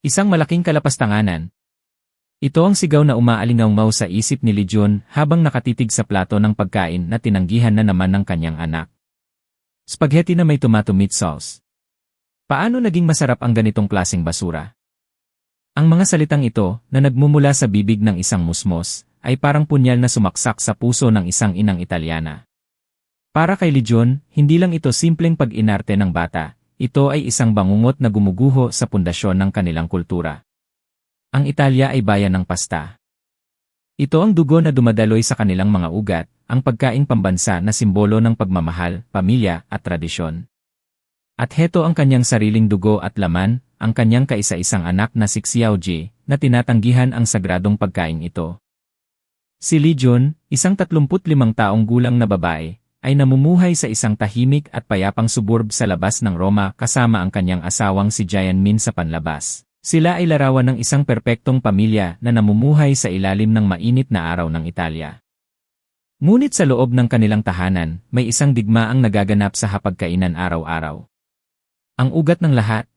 Isang malaking kalapastanganan. Ito ang sigaw na umaalingaw sa isip ni Legion habang nakatitig sa plato ng pagkain na tinanggihan na naman ng kanyang anak. Spaghetti na may tomato meat sauce. Paano naging masarap ang ganitong klaseng basura? Ang mga salitang ito, na nagmumula sa bibig ng isang musmos, ay parang punyal na sumaksak sa puso ng isang inang Italyana. Para kay Legion, hindi lang ito simpleng pag-inarte ng bata, ito ay isang bangungot na gumuguho sa pundasyon ng kanilang kultura. Ang Italia ay bayan ng pasta. Ito ang dugo na dumadaloy sa kanilang mga ugat, ang pagkaing pambansa na simbolo ng pagmamahal, pamilya at tradisyon. At heto ang kanyang sariling dugo at laman, ang kanyang kaisa-isang anak na si Xiaoji, na tinatanggihan ang sagradong pagkain ito. Si Legion, isang 35 taong gulang na babae, ay namumuhay sa isang tahimik at payapang suburb sa labas ng Roma kasama ang kanyang asawang si Jianmin sa panlabas. Sila ay larawan ng isang perpektong pamilya na namumuhay sa ilalim ng mainit na araw ng Italia. Ngunit sa loob ng kanilang tahanan, may isang digmaang nagaganap sa hapagkainan araw-araw. Ang ugat ng lahat.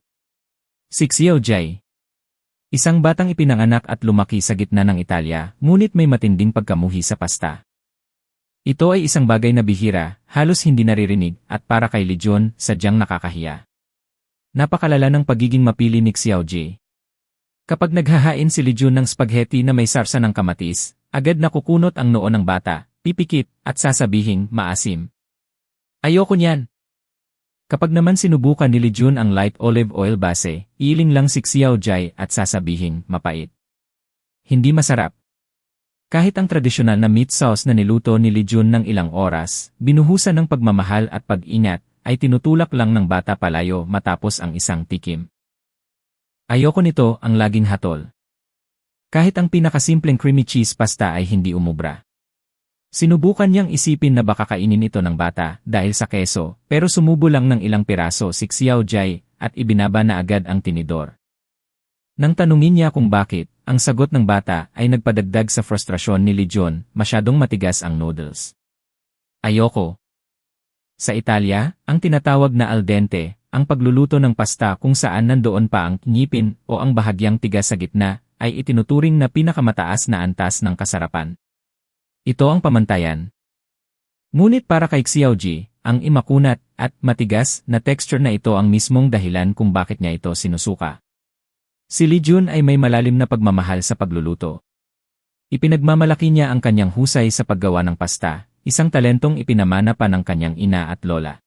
Si Xiaojie. Isang batang ipinanganak at lumaki sa gitna ng Italia, ngunit may matinding pagkamuhi sa pasta. Ito ay isang bagay na bihira, halos hindi naririnig, at para kay Legion, sadyang nakakahiya. Napakalala ng pagiging mapili ni Xiaoji. Kapag naghahain si Legion ng spaghetti na may sarsa ng kamatis, agad nakukunot ang noo ng bata, pipikit, at sasabihing maasim. Ayoko niyan. Kapag naman sinubukan ni Legion ang light olive oil base, iiling lang si Xiaojie at sasabihing mapait. Hindi masarap. Kahit ang tradisyonal na meat sauce na niluto ni Legion ng ilang oras, binuhusan ng pagmamahal at pag-ingat, ay tinutulak lang ng bata palayo matapos ang isang tikim. Ayoko nito, ang laging hatol. Kahit ang pinakasimpleng creamy cheese pasta ay hindi umubra. Sinubukan niyang isipin na baka kainin ito ng bata dahil sa keso, pero sumubo lang ng ilang piraso si Xiaojie at ibinaba na agad ang tinidor. Nang tanungin niya kung bakit, ang sagot ng bata ay nagpadagdag sa frustrasyon ni Legion, masyadong matigas ang noodles. Ayoko. Sa Italia, ang tinatawag na al dente, ang pagluluto ng pasta kung saan nandoon pa ang ngipin o ang bahagyang tigas sa gitna, ay itinuturing na pinakamataas na antas ng kasarapan. Ito ang pamantayan. Ngunit para kay Xiaoji, ang imakunat at matigas na texture na ito ang mismong dahilan kung bakit niya ito sinusuka. Si Legion ay may malalim na pagmamahal sa pagluluto. Ipinagmamalaki niya ang kanyang husay sa paggawa ng pasta, isang talentong ipinamana pa ng kanyang ina at lola.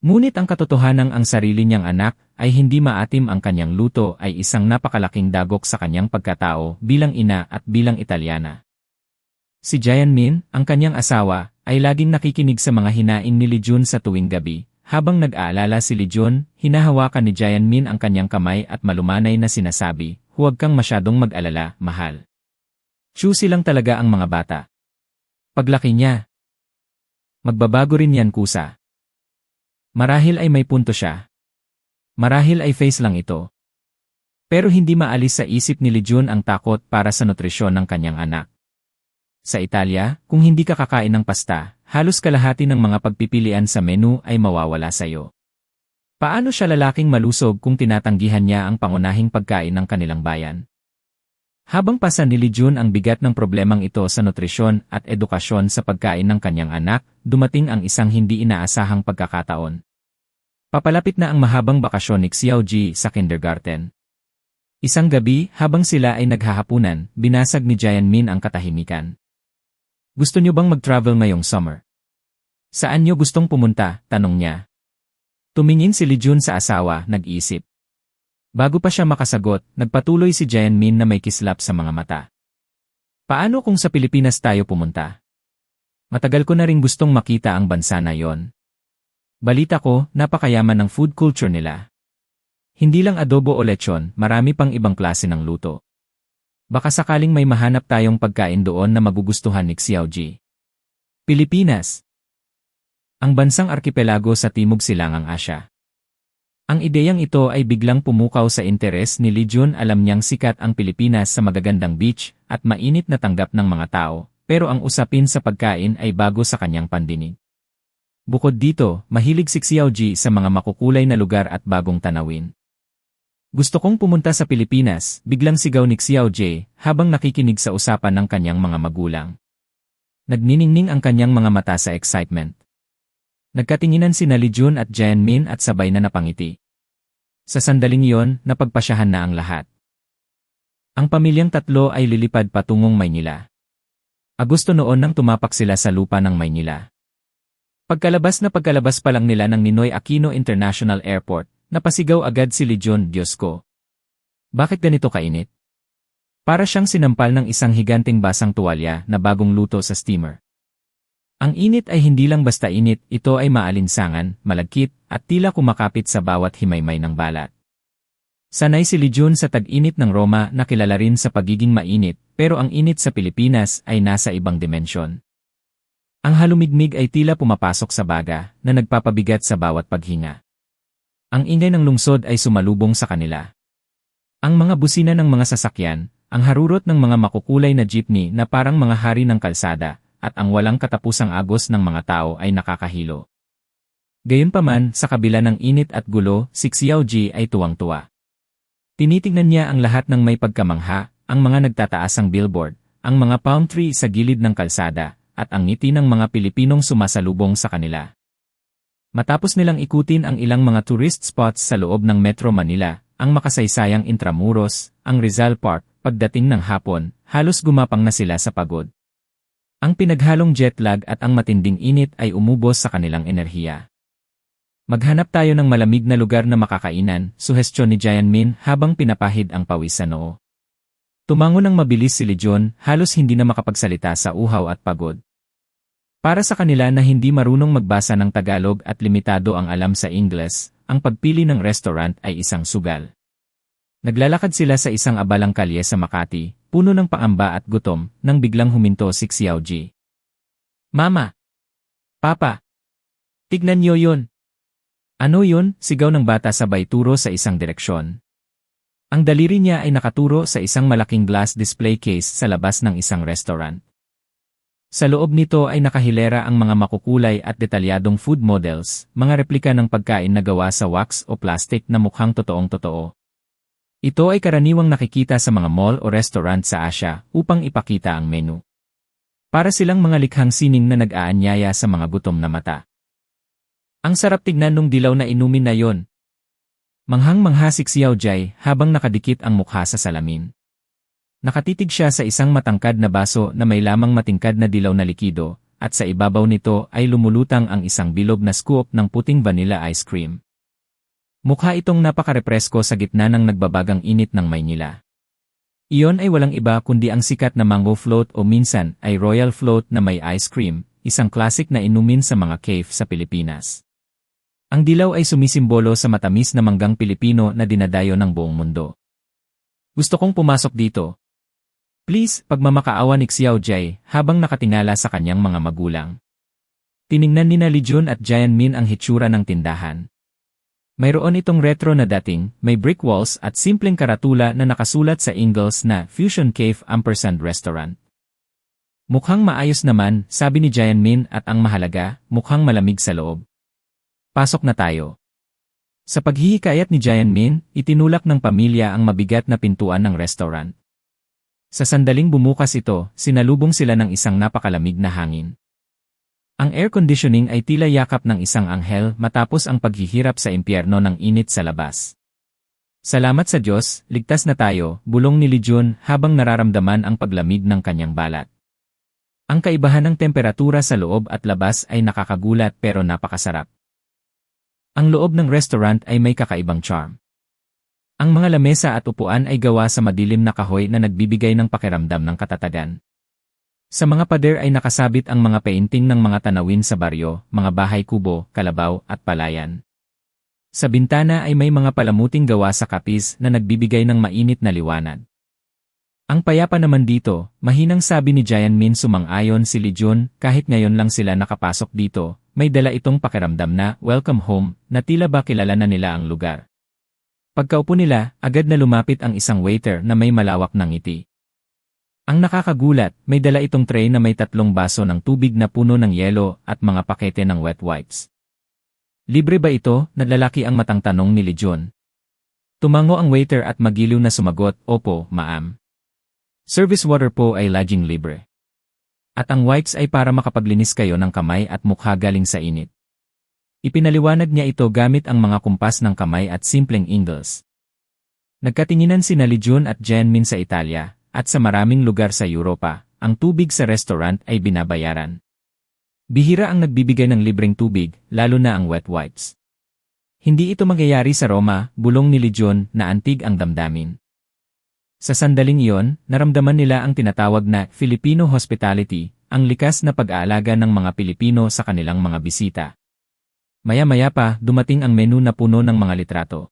Ngunit ang katotohanang ang sarili niyang anak ay hindi maatim ang kanyang luto ay isang napakalaking dagok sa kanyang pagkatao bilang ina at bilang Italyana. Si Jianmin, ang kanyang asawa, ay laging nakikinig sa mga hinaing ni Legion sa tuwing gabi. Habang nag-aalala si Legion, hinahawakan ni Jianmin ang kanyang kamay at malumanay na sinasabi, "Huwag kang masyadong mag-alala, mahal. Choosy lang talaga ang mga bata. Paglaki niya, magbabago rin yan kusa." Marahil ay may punto siya. Marahil ay face lang ito. Pero hindi maalis sa isip ni Legion ang takot para sa nutrisyon ng kanyang anak. Sa Italia, kung hindi ka kakain ng pasta, halos kalahati ng mga pagpipilian sa menu ay mawawala sa iyo. Paano siya lalaking malusog kung tinatanggihan niya ang pangunahing pagkain ng kanilang bayan? Habang pasa ni Legion ang bigat ng problemang ito sa nutrisyon at edukasyon sa pagkain ng kanyang anak, dumating ang isang hindi inaasahang pagkakataon. Papalapit na ang mahabang bakasyon ni Xiaoji sa kindergarten. Isang gabi, habang sila ay naghahapunan, binasag ni Jianmin ang katahimikan. "Gusto niyo bang mag-travel ngayong summer? Saan niyo gustong pumunta?" tanong niya. Tumingin si Legion sa asawa, nag-isip. Bago pa siya makasagot, nagpatuloy si Jianmin na may kislap sa mga mata. "Paano kung sa Pilipinas tayo pumunta? Matagal ko na ring gustong makita ang bansa na yon. Balita ko, napakayaman ng food culture nila. Hindi lang adobo o lechon, marami pang ibang klase ng luto. Baka sakaling may mahanap tayong pagkain doon na magugustuhan ni Xiaoji." Pilipinas. Ang bansang arkipelago sa Timog Silangang Asya. Ang ideyang ito ay biglang pumukaw sa interes ni Legion. Alam niyang sikat ang Pilipinas sa magagandang beach at mainit na tanggap ng mga tao, pero ang usapin sa pagkain ay bago sa kanyang pandinig. Bukod dito, mahilig si Xiaoji sa mga makukulay na lugar at bagong tanawin. Gusto kong pumunta sa Pilipinas, biglang sigaw ni Xiao Jie habang nakikinig sa usapan ng kanyang mga magulang. Nagniningning ang kanyang mga mata sa excitement. Nagkatinginan sina Li Jun at Jianmin at sabay na napangiti. Sa sandaling iyon, napagpasyahan na ang lahat. Ang pamilyang tatlo ay lilipad patungong Maynila. Agosto noon nang tumapak sila sa lupa ng Maynila. Pagkalabas pa lang nila ng Ninoy Aquino International Airport, napasigaw agad si Li Jun, Diyos ko. Bakit ganito kainit? Para siyang sinampal ng isang higanting basang tuwalya na bagong luto sa steamer. Ang init ay hindi lang basta init, ito ay maalinsangan, malagkit, at tila kumakapit sa bawat himaymay ng balat. Sanay si Li Jun sa tag-init ng Roma na kilala rin sa pagiging mainit, pero ang init sa Pilipinas ay nasa ibang dimensyon. Ang halumigmig ay tila pumapasok sa baga na nagpapabigat sa bawat paghinga. Ang ingay ng lungsod ay sumalubong sa kanila. Ang mga busina ng mga sasakyan, ang harurot ng mga makukulay na jeepney na parang mga hari ng kalsada, at ang walang katapusang agos ng mga tao ay nakakahilo. Gayunpaman, sa kabila ng init at gulo, si Xiao Jie ay tuwang-tuwa. Tinitingnan niya ang lahat ng may pagkamangha, ang mga nagtataasang billboard, ang mga palm tree sa gilid ng kalsada, at ang ngiti ng mga Pilipinong sumasalubong sa kanila. Matapos nilang ikutin ang ilang mga tourist spots sa loob ng Metro Manila, ang makasaysayang Intramuros, ang Rizal Park, pagdating ng hapon, halos gumapang na sila sa pagod. Ang pinaghalong jet lag at ang matinding init ay umubos sa kanilang enerhiya. Maghanap tayo ng malamig na lugar na makakainan, suhestyon ni Jianmin habang pinapahid ang pawis sa noo. Tumango ng mabilis si Li Jun, halos hindi na makapagsalita sa uhaw at pagod. Para sa kanila na hindi marunong magbasa ng Tagalog at limitado ang alam sa Ingles, ang pagpili ng restaurant ay isang sugal. Naglalakad sila sa isang abalang kalye sa Makati, puno ng paamba at gutom, nang biglang huminto si Xiao Jie. Mama! Papa! Tignan niyo yun! Ano yun? Sigaw ng bata sabay turo sa isang direksyon. Ang daliri niya ay nakaturo sa isang malaking glass display case sa labas ng isang restaurant. Sa loob nito ay nakahilera ang mga makukulay at detalyadong food models, mga replika ng pagkain na gawa sa wax o plastic na mukhang totoong-totoo. Ito ay karaniwang nakikita sa mga mall o restaurant sa Asia upang ipakita ang menu. Para silang mga likhang sining na nag-aanyaya sa mga gutom na mata. Ang sarap tignan nung dilaw na inumin na yon. Manghang-mangha si Xiao Jie habang nakadikit ang mukha sa salamin. Nakatitig siya sa isang matangkad na baso na may lamang matingkad na dilaw na likido, at sa ibabaw nito ay lumulutang ang isang bilog na scoop ng puting vanilla ice cream. Mukha itong napakarepresko sa gitna ng nagbabagang init ng Maynila. Iyon ay walang iba kundi ang sikat na mango float o minsan ay royal float na may ice cream, isang classic na inumin sa mga cafe sa Pilipinas. Ang dilaw ay sumisimbolo sa matamis na manggang Pilipino na dinadayo ng buong mundo. Gusto kong pumasok dito. Please, pagmamakaawa ni Xiao Jie habang nakatingala sa kanyang mga magulang. Tiningnan nina Li Jun at Jianmin ang hitsura ng tindahan. Mayroon itong retro na dating, may brick walls at simpleng karatula na nakasulat sa Ingles na Fusion Cave & Restaurant. Mukhang maayos naman, sabi ni Jianmin at ang mahalaga, mukhang malamig sa loob. Pasok na tayo. Sa paghihikayat ni Jianmin, itinulak ng pamilya ang mabigat na pintuan ng restaurant. Sa sandaling bumukas ito, sinalubong sila ng isang napakalamig na hangin. Ang air conditioning ay tila yakap ng isang anghel matapos ang paghihirap sa impyerno ng init sa labas. Salamat sa Diyos, ligtas na tayo, bulong ni Li Jun habang nararamdaman ang paglamig ng kanyang balat. Ang kaibahan ng temperatura sa loob at labas ay nakakagulat pero napakasarap. Ang loob ng restaurant ay may kakaibang charm. Ang mga lamesa at upuan ay gawa sa madilim na kahoy na nagbibigay ng pakiramdam ng katatagan. Sa mga pader ay nakasabit ang mga painting ng mga tanawin sa baryo, mga bahay kubo, kalabaw, at palayan. Sa bintana ay may mga palamuting gawa sa kapis na nagbibigay ng mainit na liwanag. Ang payapa naman dito, mahinang sabi ni Jianmin sumang-ayon si Li Jun, kahit ngayon lang sila nakapasok dito, may dala itong pakiramdam na welcome home, na tila ba kilala na nila ang lugar. Pagkaupo nila, agad na lumapit ang isang waiter na may malawak na ngiti. Ang nakakagulat, may dala itong tray na may 3 baso ng tubig na puno ng yelo at mga pakete ng wet wipes. Libre ba ito? Nalalaki ang matang tanong ni Li Jun. Tumango ang waiter at magiliw na sumagot, "Opo, ma'am. Service water po ay laging libre. At ang wipes ay para makapaglinis kayo ng kamay at mukha galing sa init." Ipinaliwanag niya ito gamit ang mga kumpas ng kamay at simpleng Ingles. Nagkatinginan sina Legion at Jianmin sa Italia, at sa maraming lugar sa Europa, ang tubig sa restaurant ay binabayaran. Bihira ang nagbibigay ng libreng tubig, lalo na ang wet wipes. Hindi ito mangyayari sa Roma, bulong ni Legion, na antig ang damdamin. Sa sandaling iyon, naramdaman nila ang tinatawag na Filipino hospitality, ang likas na pag-aalaga ng mga Pilipino sa kanilang mga bisita. Maya-maya pa, dumating ang menu na puno ng mga litrato.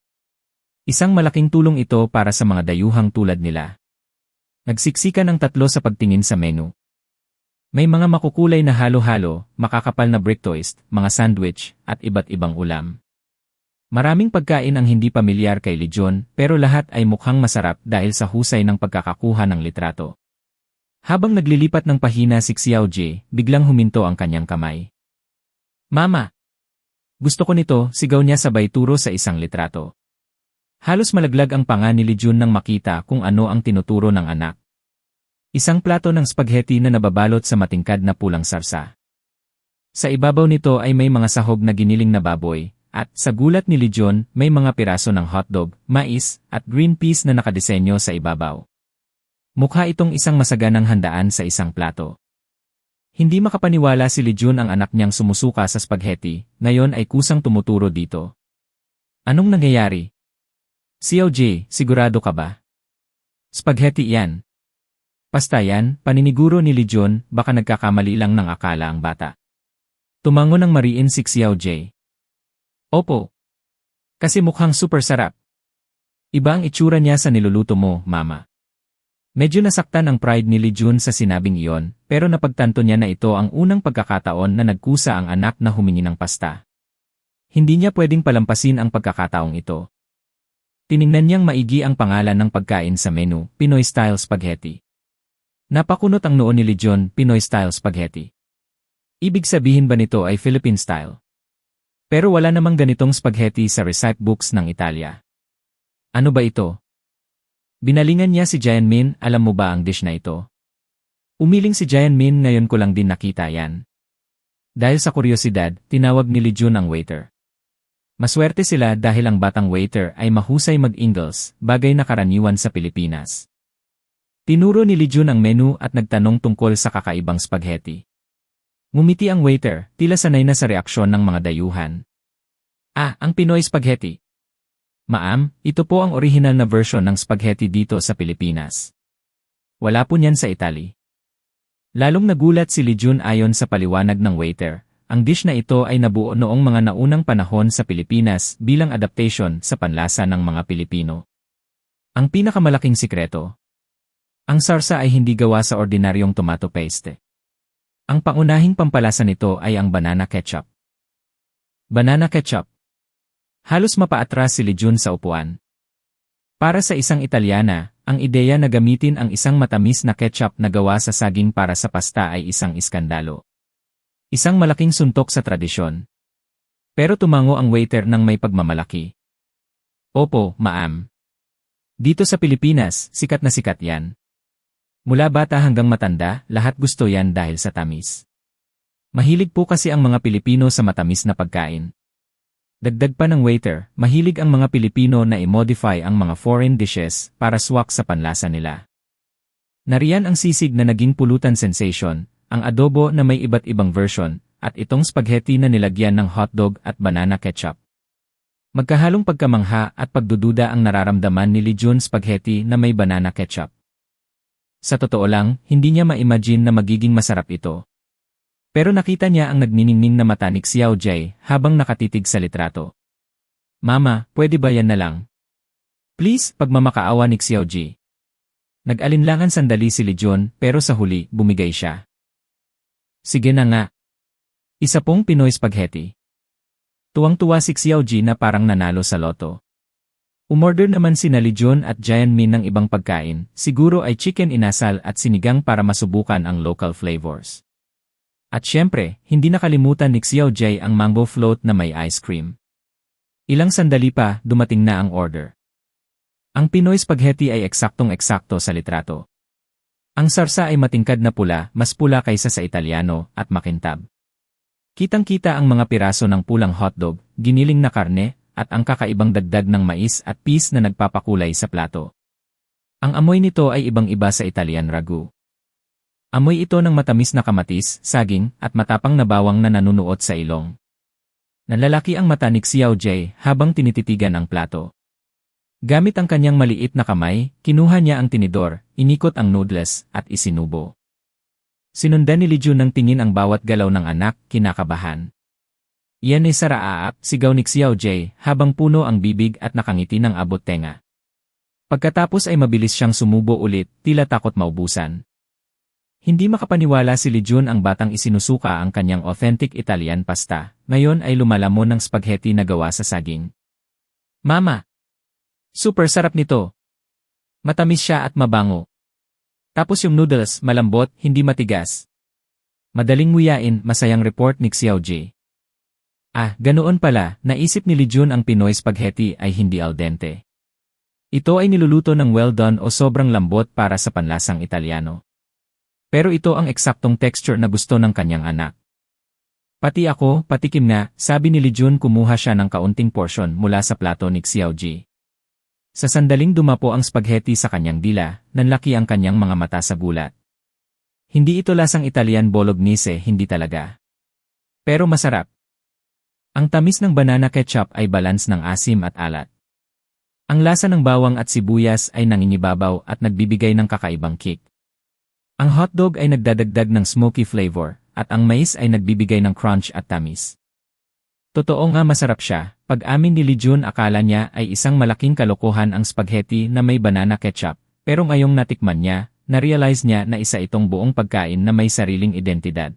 Isang malaking tulong ito para sa mga dayuhang tulad nila. Nagsiksikan ang tatlo sa pagtingin sa menu. May mga makukulay na halo-halo, makakapal na brick toast, mga sandwich, at iba't ibang ulam. Maraming pagkain ang hindi pamilyar kay Legion, pero lahat ay mukhang masarap dahil sa husay ng pagkakakuha ng litrato. Habang naglilipat ng pahina si Xiao Jie, biglang huminto ang kanyang kamay. "Mama! Gusto ko nito," sigaw niya sabay turo sa isang litrato. Halos malaglag ang panga ni Legion nang makita kung ano ang tinuturo ng anak. Isang plato ng spaghetti na nababalot sa matingkad na pulang sarsa. Sa ibabaw nito ay may mga sahog na giniling na baboy, at sa gulat ni Legion, may mga piraso ng hotdog, mais, at green peas na nakadisenyo sa ibabaw. Mukha itong isang masaganang handaan sa isang plato. Hindi makapaniwala si Legion ang anak niyang sumusuka sa spaghetti, ngayon ay kusang tumuturo dito. "Anong nangyayari? Xiao Jie, sigurado ka ba? Spaghetti yan." "Pasta yan," paniniguro ni Legion, baka nagkakamali lang ng akala ang bata. Tumango ng mariin si Xiao Jie. "Opo. Kasi mukhang super sarap. Iba ang itsura niya sa niluluto mo, mama." Medyo nasaktan ang pride ni Legion sa sinabing iyon, pero napagtanto niya na ito ang unang pagkakataon na nagkusa ang anak na humingi ng pasta. Hindi niya pwedeng palampasin ang pagkakataong ito. Tiningnan niyang maigi ang pangalan ng pagkain sa menu, Pinoy-style spaghetti. Napakunot ang noo ni Legion, Pinoy-style spaghetti. Ibig sabihin ba nito ay Philippine-style? Pero wala namang ganitong spaghetti sa recipe books ng Italia. Ano ba ito? Binalingan niya si Jianmin, "Alam mo ba ang dish na ito?" Umiling si Jianmin, "Ngayon ko lang din nakita yan." Dahil sa kuryosidad, tinawag ni Legion ang waiter. Maswerte sila dahil ang batang waiter ay mahusay mag-Ingles, bagay na karaniwan sa Pilipinas. Tinuro ni Legion ang menu at nagtanong tungkol sa kakaibang spaghetti. Ngumiti ang waiter, tila sanay na sa reaksyon ng mga dayuhan. Ang Pinoy spaghetti." "Ma'am, ito po ang original na version ng spaghetti dito sa Pilipinas. Wala po niyan sa Italy." Lalong nagulat si Legion ayon sa paliwanag ng waiter. Ang dish na ito ay nabuo noong mga naunang panahon sa Pilipinas bilang adaptation sa panlasa ng mga Pilipino. Ang pinakamalaking sikreto. Ang sarsa ay hindi gawa sa ordinaryong tomato paste. Ang pangunahing pampalasa nito ay ang banana ketchup. Banana ketchup. Halos mapaatras si Legion sa upuan. Para sa isang Italyana, ang ideya na gamitin ang isang matamis na ketchup na gawa sa saging para sa pasta ay isang iskandalo. Isang malaking suntok sa tradisyon. Pero tumango ang waiter ng may pagmamalaki. "Opo, ma'am. Dito sa Pilipinas, sikat na sikat yan. Mula bata hanggang matanda, lahat gusto yan dahil sa tamis. Mahilig po kasi ang mga Pilipino sa matamis na pagkain." Dagdag pa ng waiter, mahilig ang mga Pilipino na i-modify ang mga foreign dishes para swak sa panlasa nila. Nariyan ang sisig na naging pulutan sensation, ang adobo na may iba't ibang version, at itong spaghetti na nilagyan ng hotdog at banana ketchup. Magkahalong pagkamangha at pagdududa ang nararamdaman ni Legion spaghetti na may banana ketchup. Sa totoo lang, hindi niya ma-imagine na magiging masarap ito. Pero nakita niya ang nagniningning na mata ni Xiao Jie habang nakatitig sa litrato. "Mama, pwede ba yan na lang? Please," pagmamakaawa ni Xiao Jie. Nag-alinlangan sandali si Legion pero sa huli, bumigay siya. "Sige na nga. Isa pong Pinoy spaghetti." Tuwang-tuwa si Xiao Jie na parang nanalo sa loto. Umorder naman sina Legion at Jianmin ng ibang pagkain, siguro ay chicken inasal at sinigang para masubukan ang local flavors. At syempre, hindi nakalimutan ni Xiao Jie ang mango float na may ice cream. Ilang sandali pa, dumating na ang order. Ang Pinoy spaghetti ay eksaktong-eksakto sa litrato. Ang sarsa ay matingkad na pula, mas pula kaysa sa Italyano, at makintab. Kitang-kita ang mga piraso ng pulang hotdog, giniling na karne, at ang kakaibang dagdag ng mais at peas na nagpapakulay sa plato. Ang amoy nito ay ibang-iba sa Italian ragu. Amoy ito ng matamis na kamatis, saging, at matapang na bawang na nanunuot sa ilong. Nalalaki ang mata ni Xiao Jie habang tinititigan ang plato. Gamit ang kanyang maliit na kamay, kinuha niya ang tinidor, inikot ang noodles, at isinubo. Sinundan ni Li Jun ng tingin ang bawat galaw ng anak, kinakabahan. Iyan ay saraaap, sigaw ni Xiao Jie, habang puno ang bibig at nakangiti ng abot tenga. Pagkatapos ay mabilis siyang sumubo ulit, tila takot maubusan. Hindi makapaniwala si Li Jun ang batang isinusuka ang kanyang authentic Italian pasta, ngayon ay lumalamon ng spaghetti na gawa sa saging. Mama! Super sarap nito! Matamis siya at mabango. Tapos yung noodles, malambot, hindi matigas. Madaling nguyain, masayang report ni Xiao Jie. Ah, ganoon pala, naisip ni Li Jun ang Pinoy spaghetti ay hindi al dente. Ito ay niluluto ng well done o sobrang lambot para sa panlasang Italiano. Pero ito ang eksaktong texture na gusto ng kanyang anak. Pati ako, patikim na, sabi ni Li Jun kumuha siya ng kaunting portion mula sa plato ni Xiao Jie. Sa sandaling dumapo ang spaghetti sa kanyang dila, nanlaki ang kanyang mga mata sa gulat. Hindi ito lasang Italian bolognese, hindi talaga. Pero masarap. Ang tamis ng banana ketchup ay balance ng asim at alat. Ang lasa ng bawang at sibuyas ay nangingibabaw at nagbibigay ng kakaibang kick. Ang hotdog ay nagdadagdag ng smoky flavor, at ang mais ay nagbibigay ng crunch at tamis. Totoo nga masarap siya, pag-amin ni Li Jun akala niya ay isang malaking kalokohan ang spaghetti na may banana ketchup, pero ngayong natikman niya, na-realize niya na isa itong buong pagkain na may sariling identidad.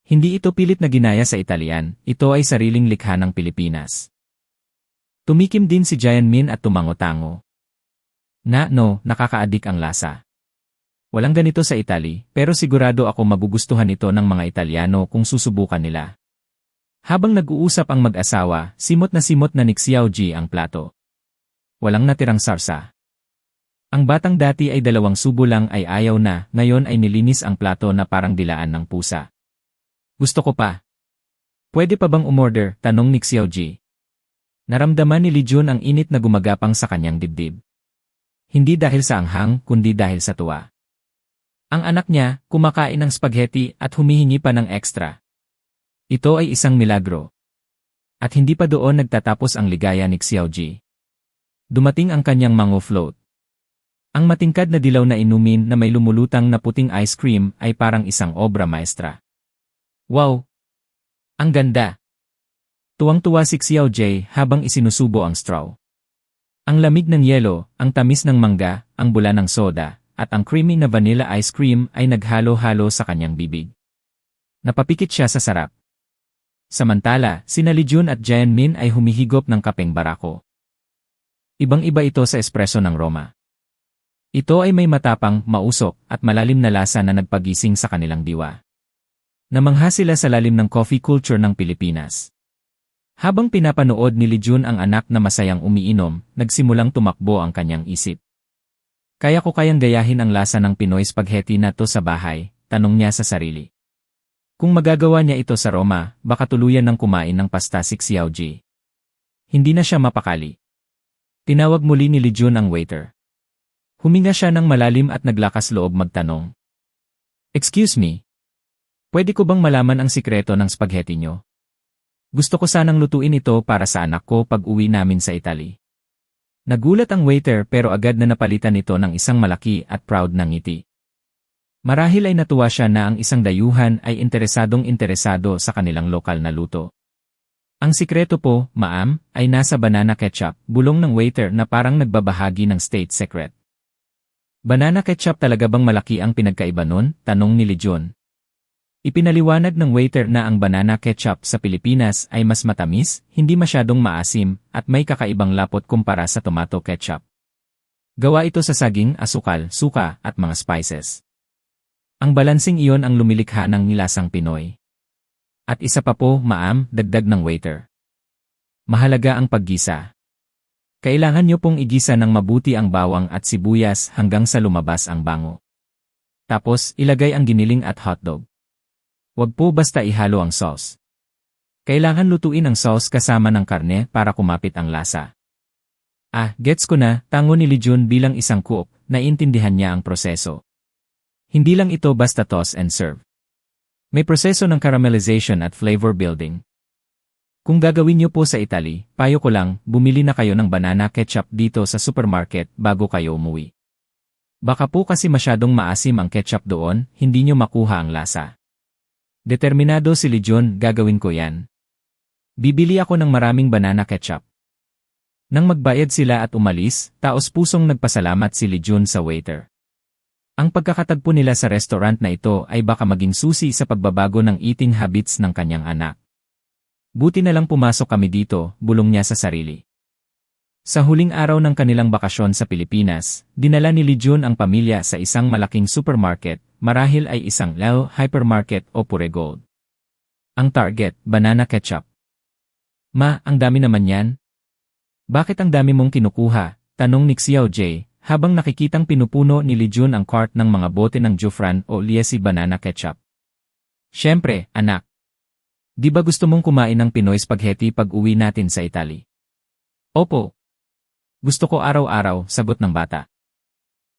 Hindi ito pilit na ginaya sa Italian, ito ay sariling likha ng Pilipinas. Tumikim din si Jian Min at tumango-tango. Nakakaadik ang lasa. Walang ganito sa Italy, pero sigurado ako magugustuhan ito ng mga Italiano kung susubukan nila. Habang nag-uusap ang mag-asawa, simot na ni Xiao Jie ang plato. Walang natirang sarsa. Ang batang dati ay 2 subo lang ay ayaw na, ngayon ay nilinis ang plato na parang dilaan ng pusa. Gusto ko pa. Pwede pa bang umorder? Tanong ni Xiao Jie. Naramdaman ni Li Jun ang init na gumagapang sa kanyang dibdib. Hindi dahil sa anghang, kundi dahil sa tuwa. Ang anak niya, kumakain ng spaghetti at humihingi pa ng extra. Ito ay isang milagro. At hindi pa doon nagtatapos ang ligaya ni Xiao Jie. Dumating ang kanyang mango float. Ang matingkad na dilaw na inumin na may lumulutang na puting ice cream ay parang isang obra maestra. Wow! Ang ganda! Tuwang-tuwa si Xiao Jie habang isinusubo ang straw. Ang lamig ng yelo, ang tamis ng mangga, ang bula ng soda, at ang creamy na vanilla ice cream ay naghalo-halo sa kanyang bibig. Napapikit siya sa sarap. Samantala, sina Li Jun at Jian Min ay humihigop ng kapeng barako. Ibang-iba ito sa espresso ng Roma. Ito ay may matapang, mausok, at malalim na lasa na nagpagising sa kanilang diwa. Namangha sila sa lalim ng coffee culture ng Pilipinas. Habang pinapanood ni Li Jun ang anak na masayang umiinom, nagsimulang tumakbo ang kanyang isip. Kaya ko kayang gayahin ang lasa ng Pinoy spaghetti na to sa bahay, tanong niya sa sarili. Kung magagawa niya ito sa Roma, baka tuluyan ng kumain ng pasta si Xiao Jie. Hindi na siya mapakali. Tinawag muli ni Li Jun ang waiter. Huminga siya ng malalim at naglakas loob magtanong. Excuse me. Pwede ko bang malaman ang sikreto ng spaghetti niyo? Gusto ko sanang lutuin ito para sa anak ko pag uwi namin sa Italy. Nagulat ang waiter pero agad na napalitan ito ng isang malaki at proud na ngiti. Marahil ay natuwa siya na ang isang dayuhan ay interesado sa kanilang lokal na luto. Ang sikreto po, ma'am, ay nasa banana ketchup, bulong ng waiter na parang nagbabahagi ng state secret. Banana ketchup talaga bang malaki ang pinagkaiba nun? Tanong ni Li Jun. Ipinaliwanag ng waiter na ang banana ketchup sa Pilipinas ay mas matamis, hindi masyadong maasim, at may kakaibang lapot kumpara sa tomato ketchup. Gawa ito sa saging, asukal, suka, at mga spices. Ang balansing iyon ang lumilikha ng nilasang Pinoy. At isa pa po, ma'am, dagdag ng waiter. Mahalaga ang paggisa. Kailangan nyo pong igisa ng mabuti ang bawang at sibuyas hanggang sa lumabas ang bango. Tapos, ilagay ang giniling at hotdog. Huwag po basta ihalo ang sauce. Kailangan lutuin ang sauce kasama ng karne para kumapit ang lasa. Gets ko na, tango ni Lijun bilang isang cook, naiintindihan niya ang proseso. Hindi lang ito basta toss and serve. May proseso ng caramelization at flavor building. Kung gagawin niyo po sa Italy, payo ko lang, bumili na kayo ng banana ketchup dito sa supermarket bago kayo umuwi. Baka po kasi masyadong maasim ang ketchup doon, hindi niyo makuha ang lasa. Determinado si Lijun, gagawin ko yan. Bibili ako ng maraming banana ketchup. Nang magbayad sila at umalis, taos-pusong nagpasalamat si Lijun sa waiter. Ang pagkakatagpo nila sa restaurant na ito ay baka maging susi sa pagbabago ng eating habits ng kanyang anak. Buti na lang pumasok kami dito, bulong niya sa sarili. Sa huling araw ng kanilang bakasyon sa Pilipinas, dinala ni Lijun ang pamilya sa isang malaking supermarket, marahil ay isang Leo hypermarket o Pure Gold. Ang target, banana ketchup. Ma, ang dami naman yan. Bakit ang dami mong kinukuha? Tanong ni Xiao Jay, habang nakikitang pinupuno ni Lijun ang cart ng mga bote ng Jufran o Liesi banana ketchup. Siyempre, anak. Di ba gusto mong kumain ng Pinoy spaghetti pag uwi natin sa Italy? Opo. Gusto ko araw-araw, sagot ng bata.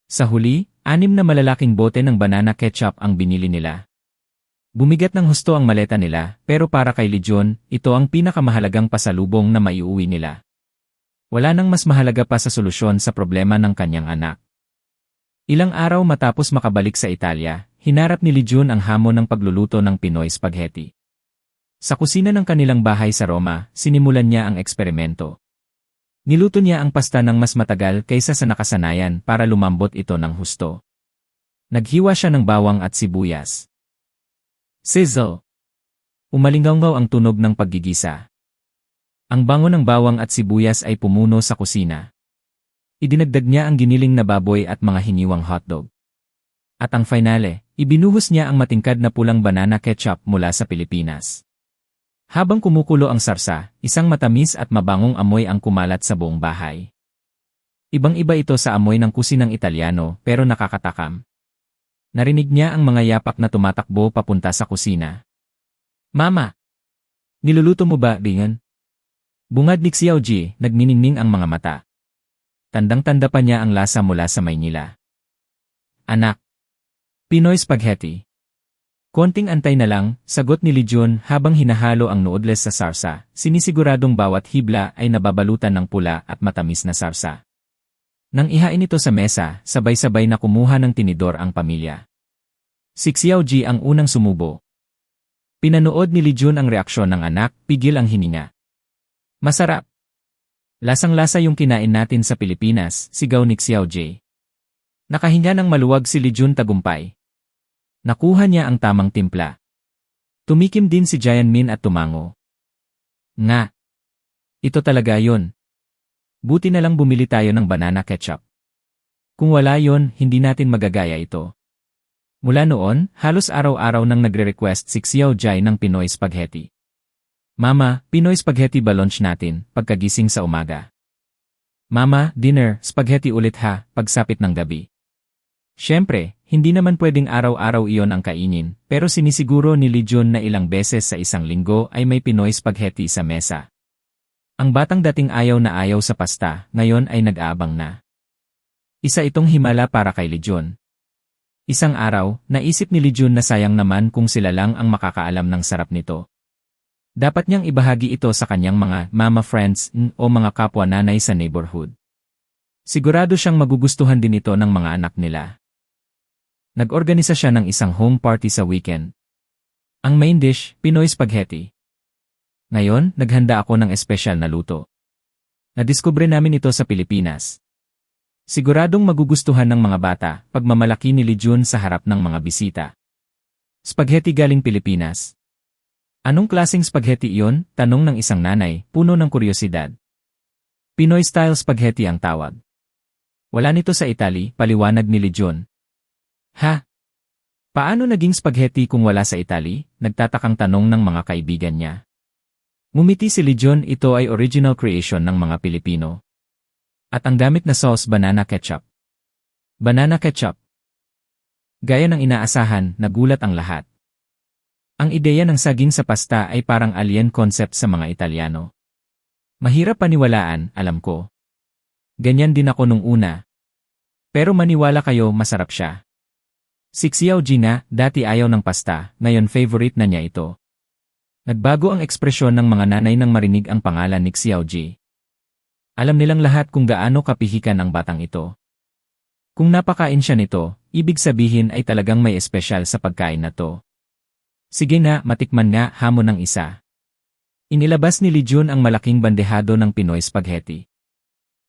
Sa huli, 6 na malalaking bote ng banana ketchup ang binili nila. Bumigat ng husto ang maleta nila, pero para kay Lijun, ito ang pinakamahalagang pasalubong na maiuwi nila. Wala nang mas mahalaga pa sa solusyon sa problema ng kanyang anak. Ilang araw matapos makabalik sa Italia, hinarap ni Lijun ang hamon ng pagluluto ng Pinoy spaghetti. Sa kusina ng kanilang bahay sa Roma, sinimulan niya ang eksperimento. Niluto niya ang pasta ng mas matagal kaysa sa nakasanayan para lumambot ito ng husto. Naghiwa siya ng bawang at sibuyas. Sizzle! Umalingaw ang tunog ng paggigisa. Ang bango ng bawang at sibuyas ay pumuno sa kusina. Idinagdag niya ang giniling na baboy at mga hiniwang hotdog. At ang finale, ibinuhos niya ang matingkad na pulang banana ketchup mula sa Pilipinas. Habang kumukulo ang sarsa, isang matamis at mabangong amoy ang kumalat sa buong bahay. Ibang-iba ito sa amoy ng kusinang Italyano pero nakakatakam. Narinig niya ang mga yapak na tumatakbo papunta sa kusina. Mama! Niluluto mo ba, Bingan? Bungad ni Xiao Ji, nagniningning ang mga mata. Tandang-tanda pa niya ang lasa mula sa Maynila. Anak! Pinoy spaghetti. Konting antay na lang, sagot ni Lijun habang hinahalo ang noodles sa sarsa, sinisiguradong bawat hibla ay nababalutan ng pula at matamis na sarsa. Nang ihain ito sa mesa, sabay-sabay na kumuha ng tinidor ang pamilya. Si Xiao Ji ang unang sumubo. Pinanood ni Lijun ang reaksyon ng anak, pigil ang hininga. Masarap! Lasang-lasa yung kinain natin sa Pilipinas, sigaw ni Xiao Ji. Nakahinga ng maluwag si Lijun tagumpay. Nakuha niya ang tamang timpla. Tumikim din si Jianmin at tumango. Nga! Ito talaga yon. Buti na lang bumili tayo ng banana ketchup. Kung wala yon, hindi natin magagaya ito. Mula noon, halos araw-araw nang nagre-request si Xiao Jai ng Pinoy spaghetti. Mama, Pinoy spaghetti ba lunch natin, pagkagising sa umaga? Mama, dinner, spaghetti ulit ha, pagsapit ng gabi. Siyempre, hindi naman pwedeng araw-araw iyon ang kainin, pero sinisiguro ni Lijun na ilang beses sa isang linggo ay may Pinoy spaghetti sa mesa. Ang batang dating ayaw na ayaw sa pasta, ngayon ay nag-aabang na. Isa itong himala para kay Lijun. Isang araw, naisip ni Lijun na sayang naman kung sila lang ang makakaalam ng sarap nito. Dapat niyang ibahagi ito sa kanyang mga mama friends o mga kapwa nanay sa neighborhood. Sigurado siyang magugustuhan din ito ng mga anak nila. Nag-organisa siya ng isang home party sa weekend. Ang main dish, Pinoy spaghetti. Ngayon, naghanda ako ng espesyal na luto. Nadiskubre namin ito sa Pilipinas. Siguradong magugustuhan ng mga bata, pagmamalaki ni Lijun sa harap ng mga bisita. Spaghetti galing Pilipinas. Anong klaseng spaghetti iyon? Tanong ng isang nanay, puno ng kuryosidad. Pinoy style spaghetti ang tawag. Wala nito sa Italy, paliwanag ni Lijun. Ha? Paano naging spaghetti kung wala sa Italy? Nagtatakang tanong ng mga kaibigan niya. Ngumiti si Lijun, ito ay original creation ng mga Pilipino. At ang gamit na sauce banana ketchup. Banana ketchup. Gaya ng inaasahan, nagulat ang lahat. Ang ideya ng saging sa pasta ay parang alien concept sa mga Italyano. Mahirap paniwalaan, alam ko. Ganyan din ako nung una. Pero maniwala kayo, masarap siya. Si Xiao Gina, dati ayaw ng pasta, ngayon favorite na niya ito. Nagbago ang ekspresyon ng mga nanay nang marinig ang pangalan ni Xiao Ji. Alam nilang lahat kung gaano kapihikan ang batang ito. Kung napakain siya nito, ibig sabihin ay talagang may espesyal sa pagkain na to. Sige na, matikman nga, hamon ng isa. Inilabas ni Li Jun ang malaking bandehado ng Pinoy spaghetti.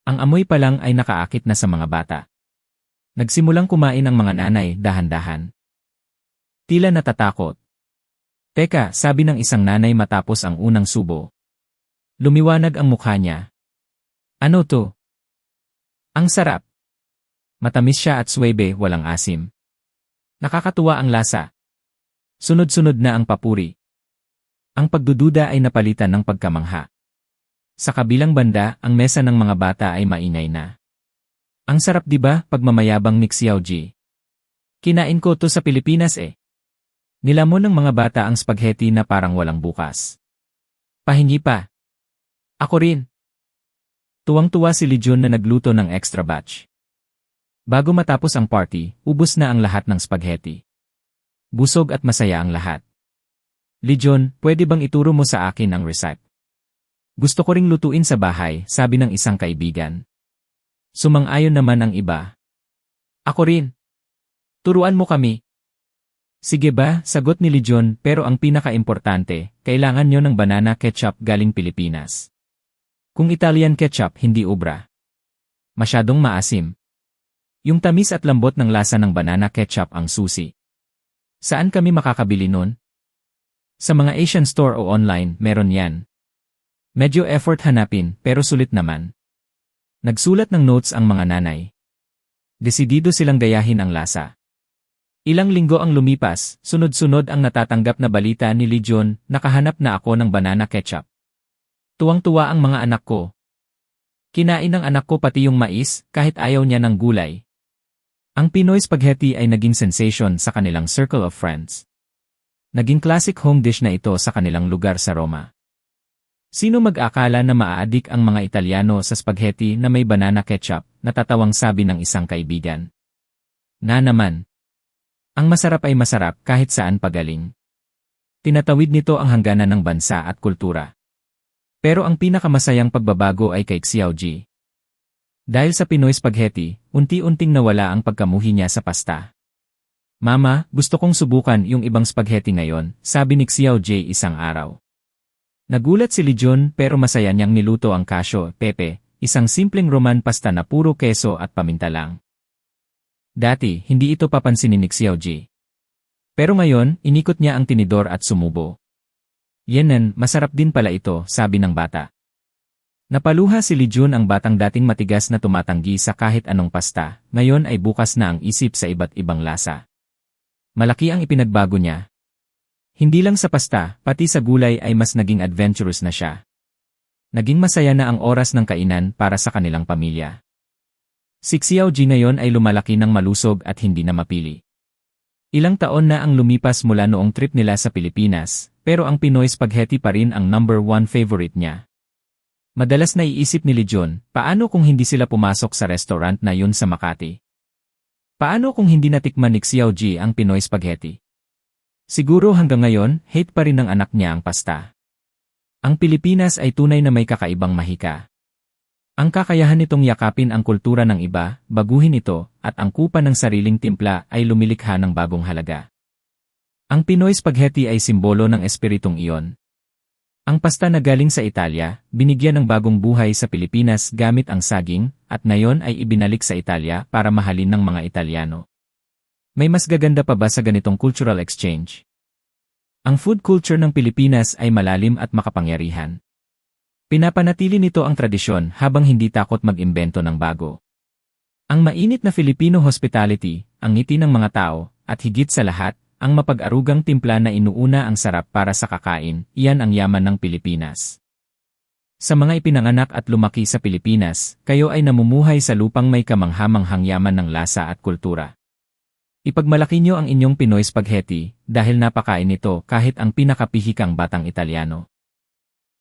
Ang amoy pa lang ay nakaakit na sa mga bata. Nagsimulang kumain ang mga nanay, dahan-dahan. Tila natatakot. Teka, sabi ng isang nanay matapos ang unang subo. Lumiwanag ang mukha niya. Ano to? Ang sarap. Matamis siya at swebe, walang asim. Nakakatuwa ang lasa. Sunod-sunod na ang papuri. Ang pagdududa ay napalitan ng pagkamangha. Sa kabilang banda, ang mesa ng mga bata ay maingay na. Ang sarap diba, pagmamayabang ni Xiao Ji. Kinain ko to sa Pilipinas eh. Nilamon ng mga bata ang spaghetti na parang walang bukas. Pahingi pa. Ako rin. Tuwang-tuwa si Li Jun na nagluto ng extra batch. Bago matapos ang party, ubos na ang lahat ng spaghetti. Busog at masaya ang lahat. Li Jun, pwede bang ituro mo sa akin ang recipe? Gusto ko ring lutuin sa bahay, sabi ng isang kaibigan. Sumang-ayon naman ang iba. Ako rin. Turuan mo kami. Sige ba, sagot ni Li Jun, pero ang pinaka-importante, kailangan nyo ng banana ketchup galing Pilipinas. Kung Italian ketchup, hindi ubra. Masyadong maasim. Yung tamis at lambot ng lasa ng banana ketchup ang susi. Saan kami makakabili nun? Sa mga Asian store o online, meron yan. Medyo effort hanapin, pero sulit naman. Nagsulat ng notes ang mga nanay. Desidido silang gayahin ang lasa. Ilang linggo ang lumipas, sunod-sunod ang natatanggap na balita ni Li Jun, nakahanap na ako ng banana ketchup. Tuwang-tuwa ang mga anak ko. Kinain ng anak ko pati yung mais, kahit ayaw niya ng gulay. Ang Pinoy spaghetti ay naging sensation sa kanilang circle of friends. Naging classic home dish na ito sa kanilang lugar sa Roma. Sino mag-akala na maaadik ang mga Italyano sa spaghetti na may banana ketchup, natatawang sabi ng isang kaibigan. Na naman. Ang masarap ay masarap kahit saan pagaling. Tinatawid nito ang hangganan ng bansa at kultura. Pero ang pinakamasayang pagbabago ay kay Xiao Ji. Dahil sa Pinoy spaghetti, unti-unting nawala ang pagkamuhi niya sa pasta. Mama, gusto kong subukan yung ibang spaghetti ngayon, sabi ni Xiao Ji isang araw. Nagulat si Li Jun pero masaya niyang niluto ang kasyo, pepe, isang simpleng Roman pasta na puro keso at paminta lang. Dati, hindi ito papansinin ni Xiao Ji. Pero ngayon, inikot niya ang tinidor at sumubo. Yenan, masarap din pala ito, sabi ng bata. Napaluha si Li Jun ang batang dating matigas na tumatanggi sa kahit anong pasta, ngayon ay bukas na ang isip sa iba't ibang lasa. Malaki ang ipinagbago niya. Hindi lang sa pasta, pati sa gulay ay mas naging adventurous na siya. Naging masaya na ang oras ng kainan para sa kanilang pamilya. Si Xiao Ji ngayon ay lumalaki ng malusog at hindi na mapili. Ilang taon na ang lumipas mula noong trip nila sa Pilipinas, pero ang Pinoy spaghetti pa rin ang #1 favorite niya. Madalas naiisip ni Li Jun, paano kung hindi sila pumasok sa restaurant na yun sa Makati? Paano kung hindi natikman ni Xiao Ji ang Pinoy spaghetti? Siguro hanggang ngayon, hate pa rin ng anak niya ang pasta. Ang Pilipinas ay tunay na may kakaibang mahika. Ang kakayahan nitong yakapin ang kultura ng iba, baguhin ito, at angkupan ng sariling timpla ay lumilikha ng bagong halaga. Ang Pinoy spaghetti ay simbolo ng espiritong iyon. Ang pasta na galing sa Italia, binigyan ng bagong buhay sa Pilipinas gamit ang saging, at ngayon ay ibinalik sa Italia para mahalin ng mga Italyano. May mas gaganda pa ba sa ganitong cultural exchange? Ang food culture ng Pilipinas ay malalim at makapangyarihan. Pinapanatili nito ang tradisyon habang hindi takot mag-imbento ng bago. Ang mainit na Filipino hospitality, ang ngiti ng mga tao, at higit sa lahat, ang mapag-arugang timpla na inuuna ang sarap para sa kakain, iyan ang yaman ng Pilipinas. Sa mga ipinanganak at lumaki sa Pilipinas, kayo ay namumuhay sa lupang may kamanghamanghang yaman ng lasa at kultura. Ipagmalaki niyo ang inyong Pinoy spaghetti dahil napakain nito kahit ang pinakapihikang batang Italyano.